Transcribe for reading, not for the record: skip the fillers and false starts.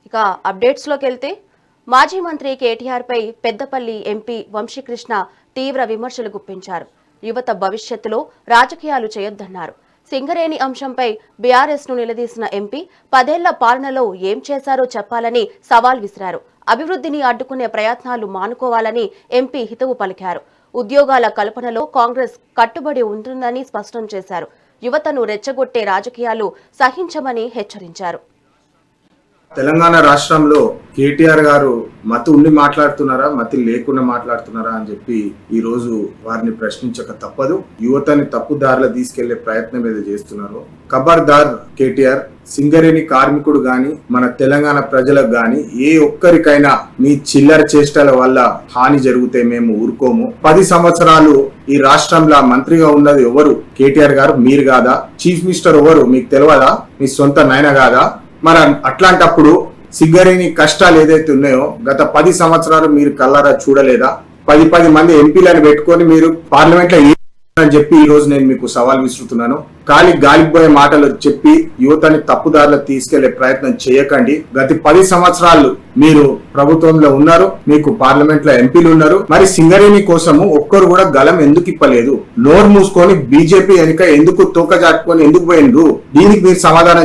ఇక అప్డేట్స్లోకి వెళ్తే మాజీ మంత్రి కేటీఆర్ పై పెద్దపల్లి ఎంపీ వంశీకృష్ణ తీవ్ర విమర్శలు గుప్పించారు. యువత భవిష్యత్తులో రాజకీయాలు చేయొద్దన్నారు. సింగరేణి అంశంపై బీఆర్ఎస్ ను నిలదీసిన ఎంపీ 10 ఏళ్ల పాలనలో ఏం చేశారో చెప్పాలని సవాల్ విసిరారు. అభివృద్ధిని అడ్డుకునే ప్రయత్నాలు మానుకోవాలని ఎంపీ హితవు పలికారు. ఉద్యోగాల కల్పనలో కాంగ్రెస్ కట్టుబడి ఉంటుందని స్పష్టం చేశారు. యువతను రెచ్చగొట్టే రాజకీయాలు సహించమని హెచ్చరించారు. తెలంగాణ రాష్ట్రంలో కేటీఆర్ గారు మతి ఉండి మాట్లాడుతున్నారా, మతి లేకుండా మాట్లాడుతున్నారా అని చెప్పి ఈ రోజు వారిని ప్రశ్నించక తప్పదు. యువతని తప్పుదారిలో తీసుకెళ్లే ప్రయత్నం ఏదో చేస్తున్నారు. ఖబర్దార్ కేటీఆర్, సింగరేణి కార్మికుడు గాని మన తెలంగాణ ప్రజలకు గాని ఏ ఒక్కరికైనా మీ చిల్లర చేష్టల వల్ల హాని జరిగితే మేము ఊరుకోము. 10 సంవత్సరాలు ఈ రాష్ట్రంలో మంత్రిగా ఉన్నది ఎవరు? కేటీఆర్ గారు. మీరు కాదా? చీఫ్ మినిస్టర్ ఎవరు? మీకు తెలియదా? మీ సొంత నాయన కాదా? మరి అట్లాంటప్పుడు సింగరేణి కష్టాలు ఏదైతే ఉన్నాయో గత 10 సంవత్సరాలు మీరు కల్లారా చూడలేదా? 10 మంది ఎంపీలను పెట్టుకొని మీరు పార్లమెంట్ లో అని చెప్పి ఈ రోజు నేను మీకు సవాల్ విసురుతున్నాను. గాలిపోయే మాటలు చెప్పి యువతని తప్పుదారిలో తీసుకెళ్లే ప్రయత్నం చేయకండి. గత 10 సంవత్సరాలు మీరు ప్రభుత్వంలో ఉన్నారు, మీకు పార్లమెంట్ లో ఎంపీలు ఉన్నారు. మరి సింగరేణి కోసము ఒక్కరు కూడా గలం ఎందుకు ఇప్పలేదు? నోరు మూసుకొని బీజేపీ వెనుక ఎందుకు తోక చాటుకొని ఎందుకు పోయిండ్రు? దీనికి మీరు సమాధానం